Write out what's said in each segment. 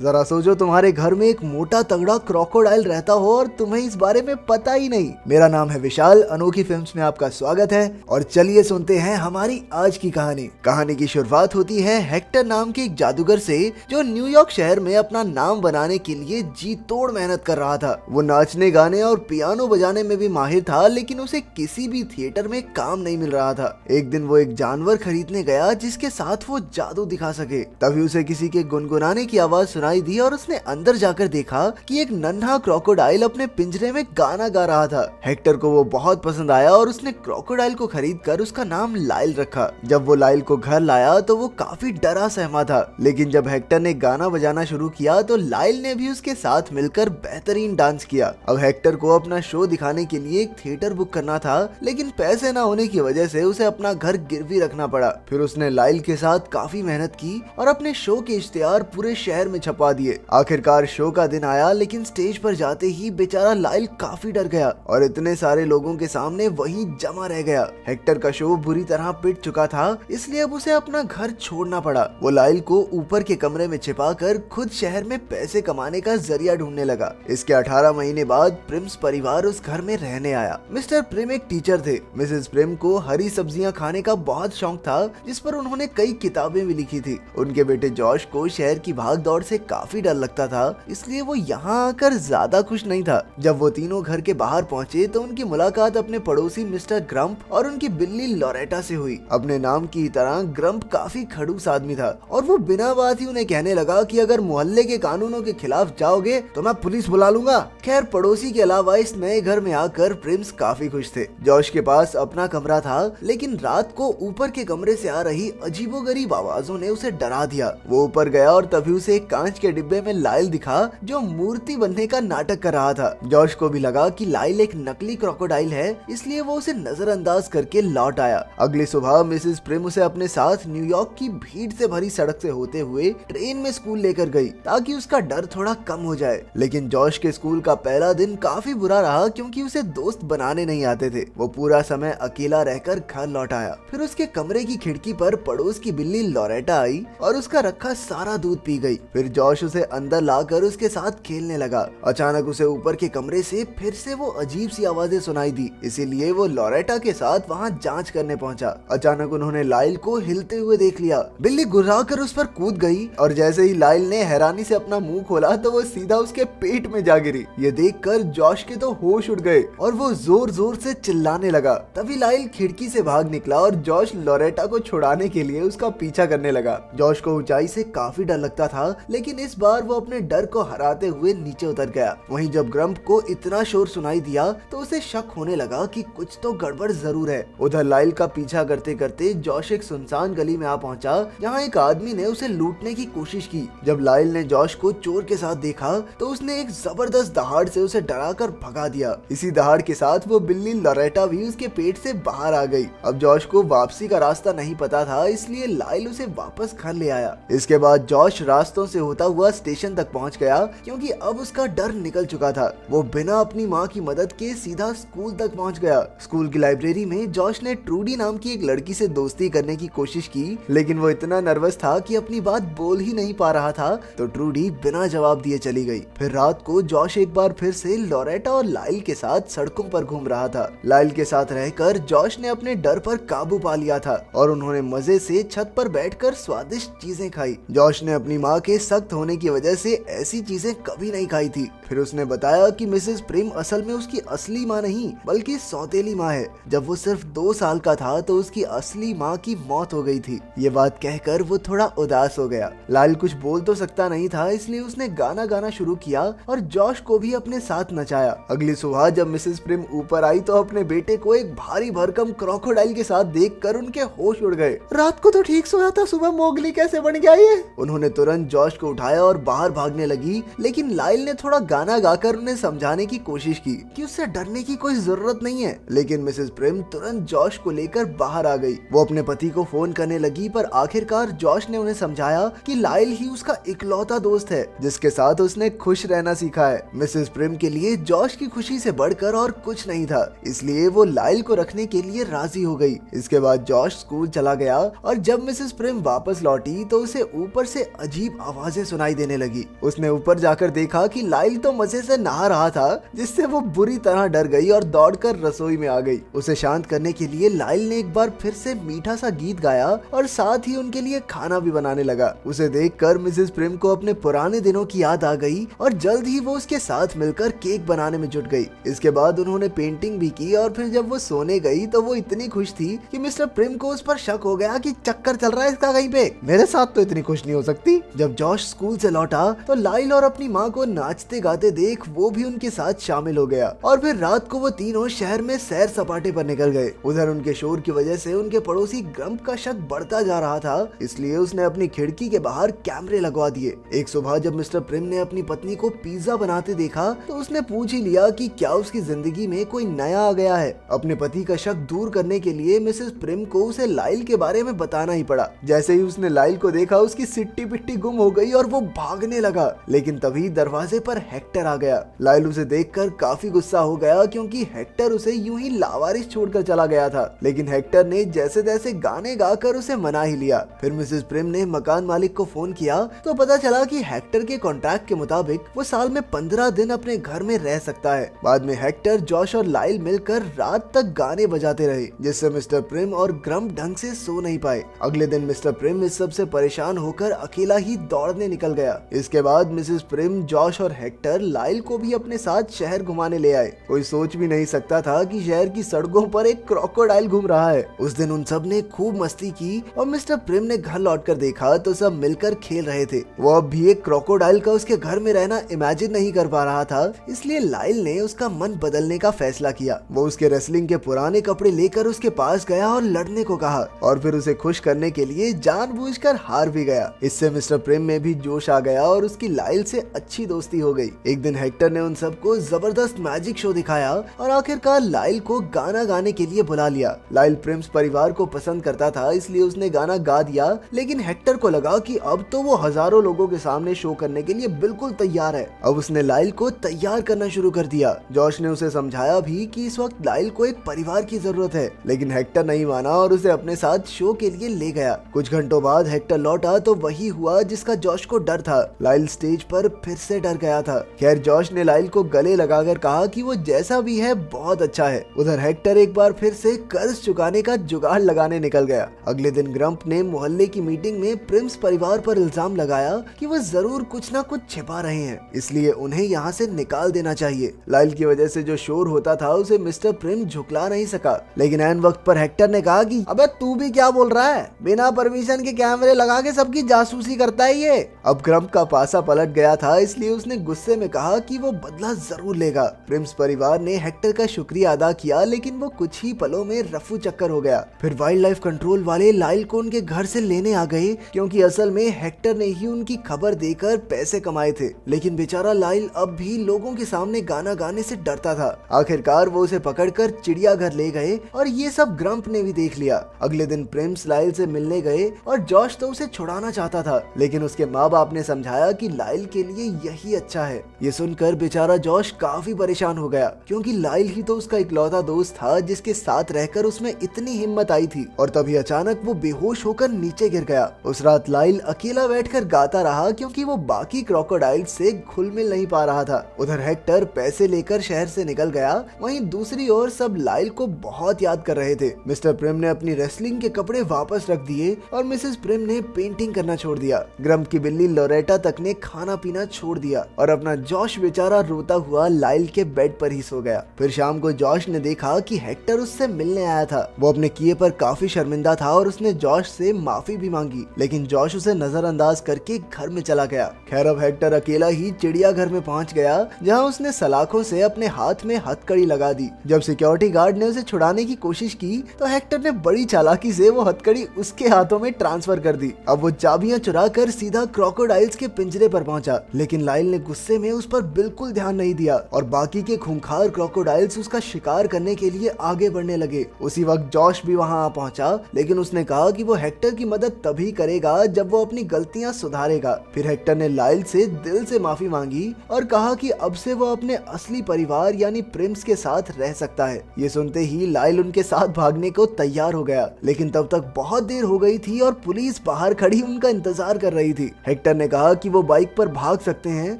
जरा सोचो तुम्हारे घर में एक मोटा तगड़ा क्रोकोडाइल रहता हो और तुम्हें इस बारे में पता ही नहीं। मेरा नाम है विशाल, अनोखी फिल्म्स में आपका स्वागत है और चलिए सुनते हैं हमारी आज की कहानी। कहानी की शुरुआत होती है हेक्टर नाम के एक जादूगर से जो न्यूयॉर्क शहर में अपना नाम बनाने के लिए जी तोड़ मेहनत कर रहा था। वो नाचने गाने और पियानो बजाने में भी माहिर था, लेकिन उसे किसी भी थिएटर में काम नहीं मिल रहा था। एक दिन वो एक जानवर खरीदने गया जिसके साथ वो जादू दिखा सके। तभी उसे किसी के गुनगुनाने की आवाज सुनाई दी और उसने अंदर जाकर देखा कि एक नन्हा क्रोकोडाइल अपने पिंजरे में गाना गा रहा था। हेक्टर को वो बहुत पसंद आया और उसने क्रोकोडाइल को खरीद कर उसका नाम लाइल रखा। जब वो लाइल को घर लाया तो वो काफी डरा सहमा था, लेकिन जब हेक्टर ने गाना बजाना शुरू किया तो लाइल ने भी उसके साथ मिलकर बेहतरीन डांस किया। अब हेक्टर को अपना शो दिखाने के लिए एक थिएटर बुक करना था, लेकिन पैसे न होने की वजह से उसे अपना घर गिरवी रखना पड़ा। फिर उसने लाइल के साथ काफी मेहनत की और अपने शो के इश्तेहार पूरे शहर में छपा दिए। आखिरकार शो का दिन आया, लेकिन स्टेज पर जाते ही बेचारा लाइल काफी डर गया और इतने सारे लोगों के सामने वहीं जमा रह गया। हेक्टर का शो बुरी तरह पिट चुका था, इसलिए अब उसे अपना घर छोड़ना पड़ा। वो लाइल को ऊपर के कमरे में छिपाकर खुद शहर में पैसे कमाने का जरिया ढूंढने लगा। इसके 18 महीने बाद प्रिम्स परिवार उस घर में रहने आया। मिस्टर प्रिम एक टीचर थे। मिसेस प्रिम को हरी सब्जियां खाने का बहुत शौक था, जिस पर उन्होंने कई किताबें भी लिखी थी। उनके बेटे जॉश को शहर की भाग दौड़ से काफी डर लगता था, इसलिए वो यहाँ आकर ज्यादा खुश नहीं था। जब वो तीनों घर के बाहर पहुँचे तो उनकी मुलाकात अपने पड़ोसी मिस्टर ग्रम्प और उनकी बिल्ली लॉरेटा से हुई। अपने नाम की तरह ग्रम्प काफी खड़ूस आदमी था और वो बिना बात ही उन्हें कहने लगा कि अगर मोहल्ले के कानूनों के खिलाफ जाओगे तो मैं पुलिस बुला लूंगा। खैर, पड़ोसी के अलावा इस नए घर में आकर प्रिम्स काफी खुश थे। जॉश के पास अपना कमरा था, लेकिन रात को ऊपर के कमरे से आ रही अजीबोगरीब आवाजों ने उसे डरा दिया। वो ऊपर गया और तभी उसे एक कांच के डिब्बे में लाइल दिखा जो मूर्ति बनने का नाटक कर रहा था। जॉश को भी लगा कि लाइल एक नकली क्रोकोडाइल है, इसलिए वो उसे नजरअंदाज करके लौट आया। अगली सुबह मिसेस प्रिम उसे अपने साथ न्यूयॉर्क की भीड़ से भरी सड़क से होते हुए ट्रेन में स्कूल लेकर गई, ताकि उसका डर थोड़ा कम हो जाए। लेकिन जॉश के स्कूल का पहला दिन काफी बुरा रहा, क्योंकि उसे दोस्त बनाने नहीं आते थे। वो पूरा समय अकेला रहकर घर लौट आया। फिर उसके कमरे की खिड़की पर पड़ोस की बिल्ली लॉरेटा आई और उसका रखा सारा दूध पी गई। फिर जॉश उसे अंदर लाकर उसके साथ खेलने लगा। अचानक उसे ऊपर के कमरे से फिर से वो अजीब सी आवाजें सुनाई दी, इसीलिए वो लॉरेटा के साथ वहाँ जांच करने पहुंचा। अचानक उन्होंने लाइल को हिलते हुए देख लिया। बिल्ली गुर्रा कर उस पर कूद गई और जैसे ही लाइल ने हैरानी से अपना मुंह खोला तो वो सीधा उसके पेट में जा गिरी। ये देखकर जॉश के तो होश उड़ गए और वो जोर जोर से चिल्लाने लगा। तभी लाइल खिड़की से भाग निकला और जॉश लॉरेटा को छुड़ाने के लिए उसका पीछा करने लगा। जॉश को ऊंचाई से काफी डर लगता था, लेकिन इस बार वो अपने डर को हराते हुए नीचे उतर गया। वहीं जब ग्रम्प को इतना शोर सुनाई दिया तो उसे शक होने लगा कि कुछ तो गड़बड़ जरूर है। उधर लाइल का पीछा करते करते जॉश एक सुनसान गली में आ पहुंचा, जहां एक आदमी ने उसे लूटने की कोशिश की। जब लाइल ने जॉश को चोर के साथ देखा तो उसने एक जबरदस्त दहाड़ से उसे डराकर भगा दिया। इसी दहाड़ के साथ वो बिल्ली लॉरेटा भी उसके पेट से बाहर आ गई। अब जॉश को वापसी का रास्ता नहीं पता था, इसलिए लाइल उसे वापस घर ले आया। इसके बाद जॉश रास्तों से होता हुआ स्टेशन तक पहुंच गया, क्योंकि अब उसका डर निकल चुका था। वो बिना अपनी माँ की मदद के सीधा स्कूल तक पहुंच गया। स्कूल की लाइब्रेरी में जॉश ने ट्रूडी नाम की एक लड़की से दोस्ती करने की कोशिश की, लेकिन वो इतना नर्वस था कि अपनी बात बोल ही नहीं पा रहा था, तो ट्रूडी बिना जवाब दिए चली गई। फिर रात को जॉश एक बार फिर से लॉरेटा और लाइल के साथ सड़कों पर घूम रहा था। लाइल के साथ रहकर जॉश ने अपने डर पर काबू पा लिया था और उन्होंने मजे से छत पर बैठकर स्वादिष्ट चीजें खाई। जॉश ने अपनी माँ के सख्त होने की वजह से ऐसी चीजें कभी नहीं खाई थी। फिर उसने बताया कि मिसेस प्रिम असल में उसकी असली माँ नहीं, बल्कि सौतेली माँ है। जब वो सिर्फ 2 साल का था तो उसकी असली माँ की मौत हो गई थी। ये बात कहकर वो थोड़ा उदास हो गया। लाइल कुछ बोल तो सकता नहीं था, इसलिए उसने गाना गाना शुरू किया और जॉश को भी अपने साथ नचाया। अगली सुबह जब मिसेस प्रिम ऊपर आई तो अपने बेटे को एक भारी भरकम क्रोकोडाइल के साथ देखकर उनके होश उड़ गए। रात को तो ठीक सोया था, सुबह मोगली कैसे बन गया ये? उन्होंने तुरंत जॉश को उठाया और बाहर भागने लगी, लेकिन लाइल ने थोड़ा गाना गाकर उन्हें समझाने की कोशिश की कि उससे डरने की कोई जरूरत नहीं है। लेकिन मिसेस प्रिम तुरंत जॉश को लेकर बाहर आ गई। वो अपने पति को फोन करने लगी, पर आखिरकार जॉश ने उन्हें समझाया कि लाइल ही उसका इकलौता दोस्त है जिसके साथ उसने खुश रहना सीखा है। मिसेस प्रिम के लिए जॉश की खुशी से बढ़कर और कुछ नहीं था, इसलिए वो लाइल को रखने के लिए राजी हो गई। इसके बाद जॉश स्कूल चला गया और जब मिसेस प्रिम वापस लौटी तो उसे ऊपर से अजीब आवाजें सुनाई देने लगी। उसने ऊपर जाकर देखा कि लाइल तो मजे से नहा रहा था, जिससे वो बुरी तरह डर गई और दौड़कर रसोई में आ गई। उसे शांत करने के लिए लाइल ने एक बार फिर से मीठा सा गीत गाया और साथ ही उनके लिए खाना भी बनाने लगा। उसे देखकर मिसेस प्रिम को अपने पुराने दिनों की याद आ गई और जल्द ही वो उसके साथ मिलकर केक बनाने में जुट गई। इसके बाद उन्होंने पेंटिंग भी की और फिर जब वो सोने गई तो वो इतनी खुश थी कि मिस्टर प्रिम को उस पर शक हो गया कि चक्कर चल रहा है इसका कहीं पे। मेरे साथ तो इतनी खुश नहीं हो सकती। जब जॉश स्कूल से लौटा तो लाइल और अपनी माँ को नाचते गाते देख वो भी उनके साथ शामिल हो गया और फिर रात को वो तीनों शहर में सैर सपाटे पर निकल गए। उधर उनके शोर की वजह से उनके पड़ोसी ग्रम्प का शक बढ़ता जा रहा था, इसलिए उसने अपनी खिड़की के बाहर कैमरे लगवा दिए। एक सुबह जब मिस्टर प्रिम ने अपनी पत्नी को पिज्जा बनाते देखा तो उसने पूछ ही लिया कि क्या उसकी जिंदगी में कोई नया आ गया है। अपने पति का शक दूर करने के लिए मिसेस प्रिम को उसे लाइल के बारे में बताना ही पड़ा। जैसे ही उसने लाइल को देखा उसकी सिट्टी पिट्टी गुम हो गई और वो भागने लगा, लेकिन तभी दरवाजे पर हेक्टर आ गया। लाइल उसे देखकर काफी गुस्सा हो गया क्योंकि हेक्टर उसे यूं ही लावारिस छोड़कर चला गया था, लेकिन हेक्टर ने जैसे तैसे गाने गाकर उसे मना ही लिया। फिर मिसेस प्रिम ने मकान मालिक को फोन किया तो पता चला कि हेक्टर के कॉन्ट्रैक्ट के मुताबिक वो साल में 15 दिन अपने घर में रह सकता है। बाद में हेक्टर, जॉश और लाइल मिलकर रात तक गाने बजाते रहे, जिससे मिस्टर प्रिम और ग्रम्प ढंग से सो नहीं पाए। अगले दिन मिस्टर प्रिम इस सब से परेशान होकर अकेला ही दौड़ने निकल गया। इसके बाद मिसेस प्रिम, जॉश और हेक्टर लाइल को भी अपने साथ शहर घुमाने ले आए। कोई सोच भी नहीं सकता था कि शहर की सड़कों पर एक क्रोकोडाइल घूम रहा है। उस दिन उन सब ने खूब मस्ती की और मिस्टर प्रिम ने घर लौटकर देखा तो सब मिलकर खेल रहे थे। वो अब भी एक क्रोकोडाइल का उसके घर में रहना इमेजिन नहीं कर पा रहा था, इसलिए लाइल ने उसका मन बदलने का फैसला किया। वो उसके रेसलिंग के पुराने कपड़े लेकर उसके पास गया और लड़ने को कहा और फिर उसे खुश करने के लिए जानबूझकर हार भी गया। इससे मिस्टर प्रिम में भी जोश आ गया और उसकी लाइल से अच्छी दोस्ती हो गई। एक दिन हेक्टर ने उन सबको जबरदस्त मैजिक शो दिखाया और आखिरकार लाइल को गाना गाने के लिए बुला लिया। लाइल प्रिम्स परिवार को पसंद करता था, इसलिए उसने गाना गा दिया, लेकिन हेक्टर को लगा कि अब तो वो हजारों लोगों के सामने शो करने के लिए बिल्कुल तैयार है। अब उसने लाइल को तैयार करना शुरू कर दिया। जॉश ने उसे समझाया भी कि इस वक्त लाइल को एक परिवार की जरूरत है, लेकिन हेक्टर नहीं माना और उसे अपने साथ शो के लिए ले गया। कुछ घंटों बाद हेक्टर लौटा तो वही हुआ जिसका जॉश को डर था। लाइल स्टेज पर फिर से डर गया था। खैर, जॉश ने लाइल को गले लगाकर कहा कि वो जैसा भी है बहुत अच्छा है। उधर हेक्टर एक बार फिर से कर्ज चुकाने का जुगाड़ लगाने निकल गया। अगले दिन ग्रम्प ने मोहल्ले की मीटिंग में प्रिम्स परिवार पर इल्जाम लगाया कि वो जरूर कुछ ना कुछ छिपा रहे हैं, इसलिए उन्हें यहाँ से निकाल देना चाहिए। लाइल की वजह से जो शोर होता था उसे मिस्टर प्रिम झुकला नहीं सका, लेकिन ऐन वक्त पर हेक्टर ने कहा कि अबे तू भी क्या बोल रहा है, बिना परमिशन के कैमरे लगा के सबकी जासूसी करता है ये। अब ग्रम्प का पासा पलट गया था, इसलिए उसने गुस्से में कहा कि वो बदला जरूर लेगा। प्रिम्स परिवार ने हेक्टर का शुक्रिया अदा किया, लेकिन वो कुछ ही पलों में रफू चक्कर हो गया। फिर वाइल्ड लाइफ कंट्रोल वाले लाइल को उनके घर से लेने आ गए, क्योंकि असल में हेक्टर ने ही उनकी खबर देकर पैसे कमाए थे। लेकिन बेचारा लाइल अब भी लोगों के सामने गाना गाने से डरता था। आखिरकार वो उसे पकड़कर चिड़ियाघर ले गए और ये सब ग्रम्प ने भी देख लिया। अगले दिन प्रिम्स लाइल से मिलने गए और जॉश तो उसे छुड़ाना चाहता था, लेकिन उसके माँ बाप ने समझाया कि लाइल के लिए यही अच्छा है। ये सुनकर बेचारा जॉश काफी परेशान हो गया, क्योंकि लाइल ही तो उसका इकलौता दोस्त था जिसके साथ रहकर उसमें इतनी हिम्मत आई थी। और तभी अचानक वो बेहोश होकर नीचे गिर गया। उस रात लाइल अकेला बैठकर गाता रहा, क्योंकि वो बाकी क्रोकोडाइल से घुल मिल नहीं पा रहा था। उधर हेक्टर पैसे लेकर शहर से निकल गया, वहीं दूसरी ओर सब लाइल को बहुत याद कर रहे थे। मिस्टर प्रिम ने अपनी रेसलिंग के कपड़े वापस रख दिए और मिसेस प्रिम ने पेंटिंग करना छोड़ दिया। ग्रम्प की बिल्ली लोरेटा तक ने खाना पीना छोड़ दिया और अपना जॉश बेचारा रोता हुआ लाइल के बेड पर ही सो गया। फिर शाम को जॉश ने देखा कि हेक्टर उससे मिलने आया था। वो अपने किए पर काफी शर्मिंदा था और उसने जॉश से माफी भी मांगी, लेकिन जॉश उसे नजरअंदाज करके घर में चला गया। खैर, अब हेक्टर अकेला ही चिड़ियाघर में पहुंच गया, जहां उसने सलाखों से अपने हाथ में हथकड़ी लगा दी। जब सिक्योरिटी गार्ड ने उसे छुड़ाने की कोशिश की तो हेक्टर ने बड़ी चालाकी से वो हथकड़ी उसके हाथों में ट्रांसफर कर दी। अब वो चाबियां चुराकर सीधा क्रोकोडाइल्स के पिंजरे पर पहुंचा, लेकिन लाइल ने गुस्से में उस पर बिल्कुल ध्यान नहीं दिया और बाकी के खूंखार क्रोकोडाइल्स उसका शिकार करने के लिए आगे बढ़ने लगे। उसी वक्त जॉश भी वहां आ पहुंचा, लेकिन उसने कहा कि वो हेक्टर की मदद तभी करेगा जब वो अपनी गलतियां सुधारेगा। फिर हेक्टर ने लाइल से दिल से माफी मांगी और कहा कि अब से वो अपने असली परिवार यानी प्रिम्स के साथ रह सकता है। ये सुनते ही लाइल उनके साथ भागने को तैयार हो गया, लेकिन तब तक बहुत देर हो गई थी और पुलिस बाहर खड़ी उनका इंतजार कर रही थी। हेक्टर हेक्टर ने कहा कि वो बाइक पर भाग सकते हैं,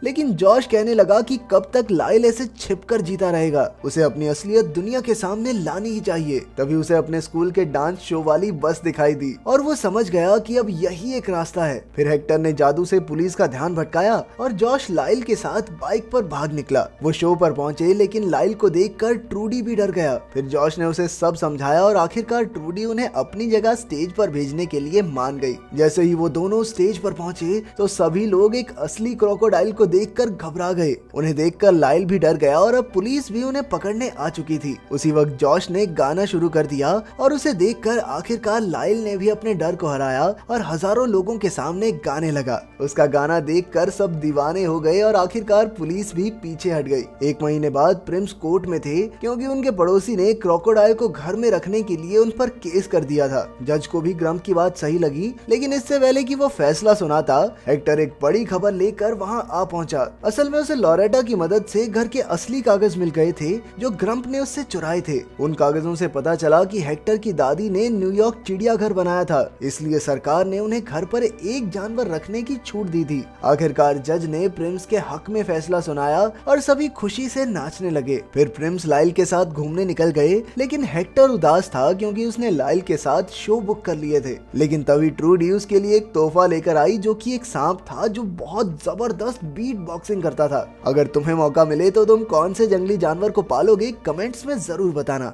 लेकिन जॉश कहने लगा कि कब तक लाइल ऐसे छिपकर जीता रहेगा, उसे अपनी असलियत दुनिया के सामने लानी ही चाहिए। तभी उसे अपने स्कूल के डांस शो वाली बस दिखाई दी और वो समझ गया कि अब यही एक रास्ता है। फिर हेक्टर ने जादू से पुलिस का ध्यान भटकाया और जॉश लाइल के साथ बाइक पर भाग निकला। वो शो पर पहुंचे, लेकिन लाइल को देखकर ट्रूडी भी डर गया। फिर जॉश ने उसे सब समझाया और आखिरकार ट्रूडी उन्हें अपनी जगह स्टेज पर भेजने के लिए मान गई। जैसे ही वो दोनों स्टेज पर पहुंचे तो सभी लोग एक असली क्रोकोडाइल को देखकर घबरा गए। उन्हें देखकर लाइल भी डर गया और अब पुलिस भी उन्हें पकड़ने आ चुकी थी। उसी वक्त जॉश ने गाना शुरू कर दिया और उसे देखकर आखिरकार लाइल ने भी अपने डर को हराया और हजारों लोगों के सामने गाने लगा। उसका गाना देखकर सब दीवाने हो गए और आखिरकार पुलिस भी पीछे हट गई। एक महीने बाद प्रिम्स कोर्ट में थे क्योंकि उनके पड़ोसी ने क्रोकोडाइल को घर में रखने के लिए उन पर केस कर दिया था। जज को भी ग्रम्प की बात सही लगी, लेकिन इससे पहले कि वो फैसला सुनाता, हेक्टर एक बड़ी खबर लेकर वहां आ पहुंचा। असल में उसे लॉरेटा की मदद से घर के असली कागज मिल गए थे जो ग्रम्प ने उससे चुराए थे। उन कागजों से पता चला कि हेक्टर की दादी ने न्यूयॉर्क चिड़ियाघर बनाया था, इसलिए सरकार ने उन्हें घर पर एक जानवर रखने की छूट दी थी। आखिरकार जज ने प्रिम्स के हक में फैसला सुनाया और सभी खुशी से नाचने लगे। फिर प्रिम्स लाइल के साथ घूमने निकल गए, लेकिन हेक्टर उदास था क्योंकि उसने लाइल के साथ शो बुक कर लिए थे। लेकिन तभी ट्रूडी उसके लिए एक तोहफा लेकर आई जो कि एक सांप था जो बहुत जबरदस्त बीट बॉक्सिंग करता था। अगर तुम्हें मौका मिले तो तुम कौन से जंगली जानवर को पालोगे, कमेंट्स में जरूर बताना।